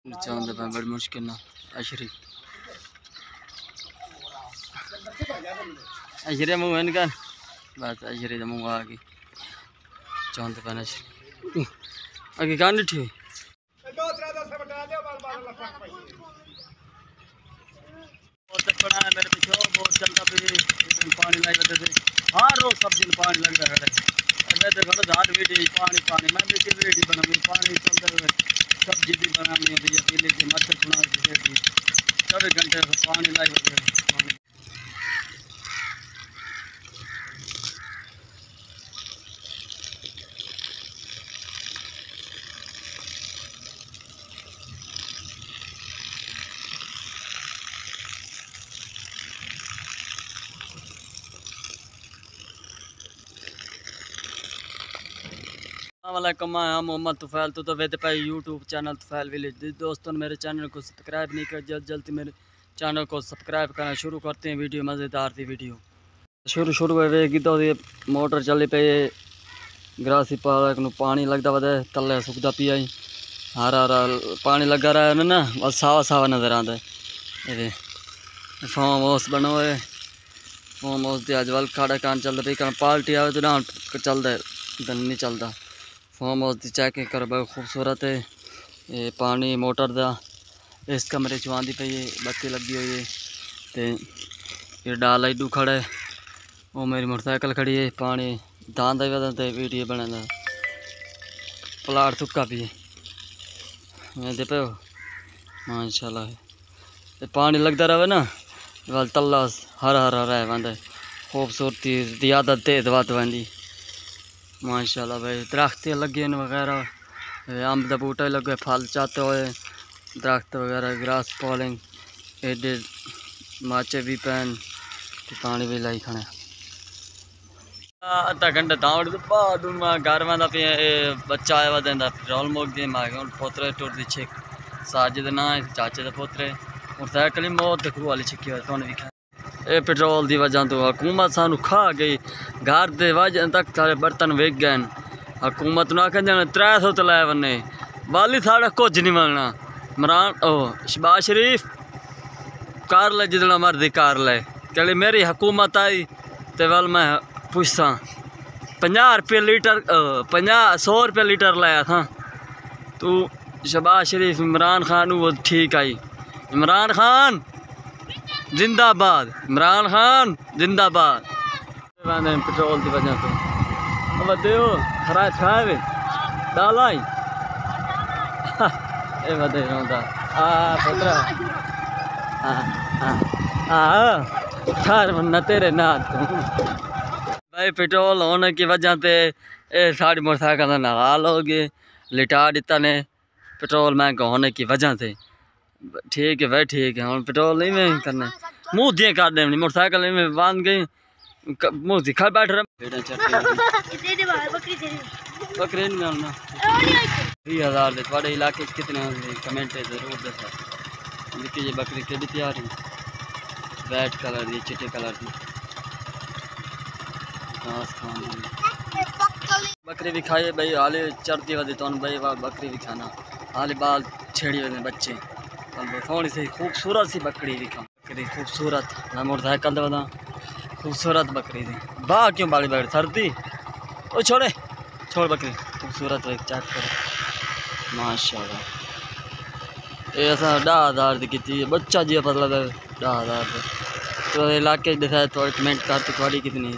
चांद बड़ी मुश्किल ना अशरी अशरी मुँह इनका बस अशरी मुँह आ गई चांद पे अशरी आगे कहाँ निठी हुई मेरे पीछे बहुत चलता पानी लग रहे थे हर रोज सब्जी में पानी लग रहा है मैं तो घड़ो झाड़ वीडियो पानी पानी मैं भी वीडियो बनाऊंगी पानी चलते हुए सब्जी भी बनानी है भैया पीले की मच्छर छुड़ा 24 घंटे पानी लग रहा है पानी वालेकुम हम मोहम्मद तुफैल तो वेद पे यूट्यूब चैनल तुफैल विलेज दोस्तों मेरे चैनल को सब्सक्राइब नहीं कर जल्दी मेरे चैनल को सब्सक्राइब करना शुरू करते हैं। वीडियो मज़ेदार थी वीडियो शुरू वेगी तो ये मोटर चली पे ग्रासी पालक न पानी लगता वे तले सुखदा पिया ही हरा हरा पानी लगा रहा है ना बस सावा सावा नज़र आता है। फार्म हाउस बनो है फार्म हाउस की अजकल खाड़ा कान चलता पी कल पार्टी आए तो ना चलता है नहीं चलता फार्म हाउस की चैकिंग कर बहुत खूबसूरत है। ये पानी मोटर का इस कमरे च आँदी पई है बत्ती लगी हुई है तो ये डाल इडू खड़ा है वो मेरी मोटरसाइकिल खड़ी है पानी दान का वजह वीडियो बना प्लाट सुक्का भी है दे पे माशाल्लाह पानी लगता रहे ना वाल तला हरा हरा रह वंदे खूबसूरती ज़्यादा तेज बात वंदी माशाल्लाह भाई दरख्त लगे वगैरह अम्ब का बूटा लगे फल चाहते हुए दरख्त वगैरह ग्रास पॉलिंग एडे माचे भी पैन पानी भी लाई खाने अद्धा घंटा दौड़ बाद घर वह पे बच्चा आया वा पेट्रोल मुक दी मैं पोतरे टुरदी छिक साजिद ना चाचे के पोतरे मोटरसाइकिल मौत खूह वाली छिकी हुई तुम भी ये पेट्रोल की वजह तो हुकूमत सानू खा गई घर के वजह तक सारे बर्तन विक गए हुकूमत न आख 300 तो लै वने वाली साढ़ा कुछ नहीं मिलना इमरान ओ शहबाज शरीफ कर ले जितना मर्जी कर ले कल मेरी हुकूमत आई तो वल मैं पुछसा 50 रुपये लीटर 100 रुपये लीटर लाया था तू शहबाज शरीफ इमरान खान वो ठीक आई इमरान खान जिंदाबाद इमरान खान जिंदाबाद पेट्रोल की वजह से वो खरा खाए डालाई पुत्रा न तेरे ना भाई पेट्रोल होने की वजह से साड़ी मोटरसाइकिल का नाल हो गए लिटा दिता ने पेट्रोल महंगा होने की वजह से ठीक है भाई ठीक है हम पेट्रोल नहीं में करना मुँह दिए कर दे मोटरसाइकिल में बांध गई मुँह दिखा बैठ रहे बकरी 20,000 थोड़े इलाके कितने कमेंट जरूर दसा देखिए बकरी के तैयार है रेड कलर की चिट्टे कलर की घास खाने बकरी भी खाइए भाई हाले चढ़ती वधी तो भाई वाह बकरी भी खाना हाले बाल छेड़ी हुए बच्चे थोड़ी सी खूबसूरत सी बकरी भी खा बकरी खूबसूरत मैं मोटरसाइकिल बता खूबसूरत बकरी थी बाह क्यों बाली बैठ सर्दी ओ छोड़े छोड़ बकरी खूबसूरत है चेक करो माशाल्लाह ये असा 10,000 की की बच्चा जी पता लगा 10,000 तो इलाके दिखाया थोड़ी कमेंट करते थोड़ी कितनी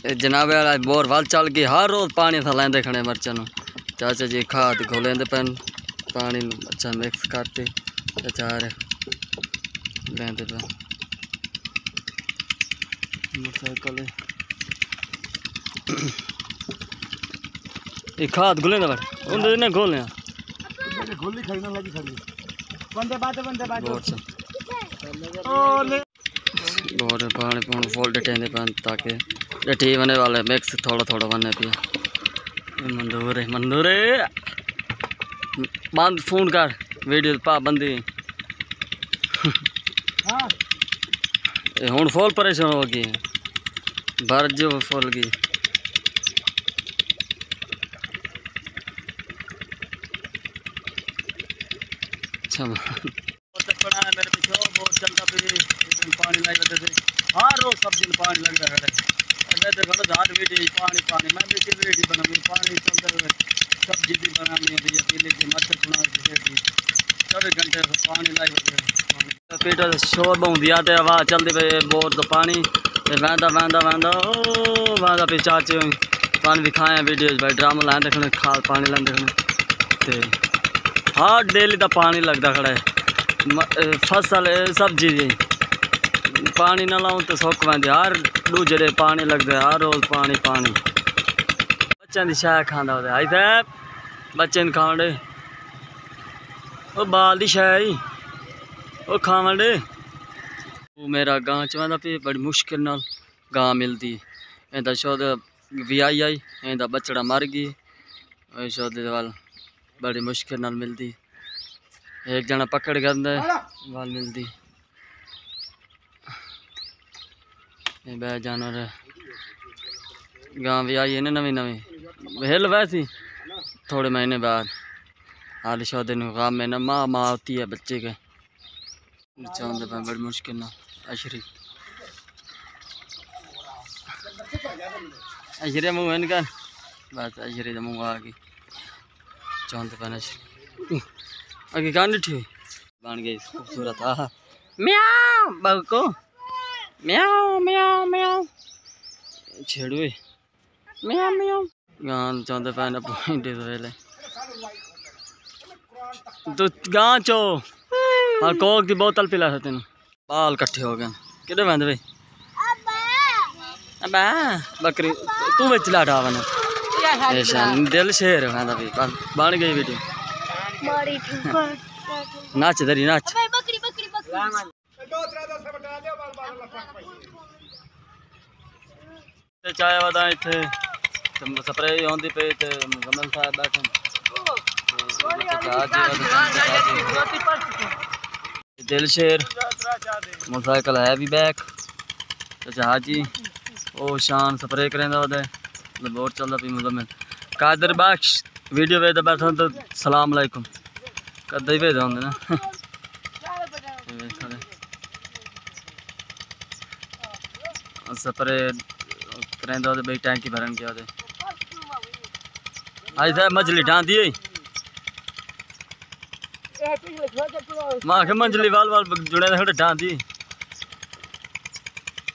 है जनाब बोर वाल चल गई हर रोज पानी था लेंदे खड़े मर्चन चाचा जी खाद घोलेंदे पैन पानी अच्छा मिक्स करते अचार लेंदे पे मोटरसाइकिल ये खाद घुले ना उनके ना घोले घोली खरीदने लगी खड़ी बंदे बात बहुत पानी पानी फुल डटेंदे पैन ताकि डटी बने वाले मिक्स थोड़ा थोड़ा बने पे मंदूरे बंद फोन कर वीडियो पाबंदी हूँ फुल परेशान हो गई भर जो फुल गई अच्छा मेरे पीछे बहुत चलता फिर पानी लाई वजह से हर रोज सब्जी में पानी लगता है मैं तो खड़ा हर वीडियो पानी पानी मैं भी वीडियो बनाऊंगी पानी चलते हुए सब्जी भी बनानी होती है पीली की मच्छर छुड़ा 24 घंटे पानी लाई वजह पेट शोर बहुंदी आते आवाज़ चलती पे बोर तो पानी वहदा वहदा वहदा ओ वहदा पे चाचे पानी भी खाए वीडियो भाई ड्रामा लाए देखने खाल पानी लाए देखने हर डेली का पानी लगता खड़ा है फसल सब्जी जी पानी ना लाऊं तो सुक पैंदी हर दूजे पानी लगता है हर रोज़ पानी पानी बच्चों की शाय खाँदा होता आई साहब बच्चे खाण डे वो बाल की शाय वो खावन डे वो मेरा गां च वह भी बड़ी मुश्किल नाल गां मिलती इंदा शुद्ध विआई आई इंदा बछड़ा मर गई शुद्ध वाल बड़ी मुश्किल नाल मिलती एक जना पकड़ के वाल मिलती बह जानवर गां भी आई है ना नवी नवी हिल वैसी थोड़े महीने बाद हाल शौदे गांव में ना माँ होती है बच्चे के चांद बड़ी मुश्किल ना अशरी अशरी मुँह है निकाल बस अशरी का मुँह आ गई चांद पहन अशरी आगे कान उठी बन गई खूबसूरत हाँ म्याओ बग को म्याओ म्याओ म्याओ छेड़ुए म्याओ म्याओ गान चांद पहन पॉइंट वेले तो गां चो हाँ कोक की बोतल पिला है तेन बाल कट्ठे हो गए कि बंद भाई अब बकरी तू बेच ला ढावन दिल शेर खादा भी बन गई वीडियो नाच दरी नाच चाय वादा इतने स्प्रे आँदी पे गमन साहब बैठे दिल शेर मोटरसाइकिल है भी बैक जहाजी ओ शान स्प्रे करेंदा वदे बोर चलदा पी मुजम्मिल कादर बख्श वीडियो वेदा बैठा तो सलाम अलैकुम कदे ही भेजा होंगे ना स्प्रे करेंदा वदे भाई टैंकी भरन के वदे आज साहब मछली ढांदी माँ के मंजली वाल वाल जुड़े खड़े ढांदी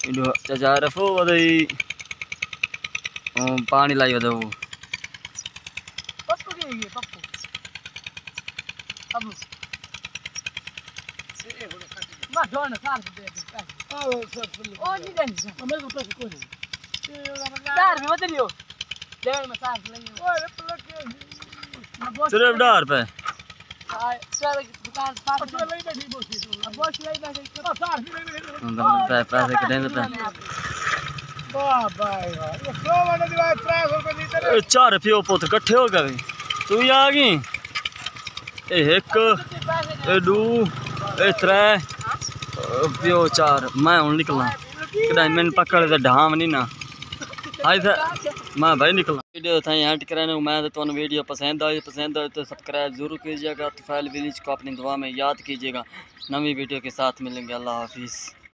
चाचा रफो वदई पानी लाई वदे वो सिर्फ डार पे पैसे चार पियो पुत कट्ठे हो गए तू ही आ गई एक दू त्रै पियो चार मैं हूँ निकलना कदा मैंने पकड़ तो ढाम नहीं ना आज मैं भाई निकलना वीडियो था एंड कराने मैं तो वीडियो पसंद आई तो सब्सक्राइब जरूर कीजिएगा तो फैल विलेज को अपनी दुआ में याद कीजिएगा नवी वीडियो के साथ मिलेंगे अल्लाह हाफिज़।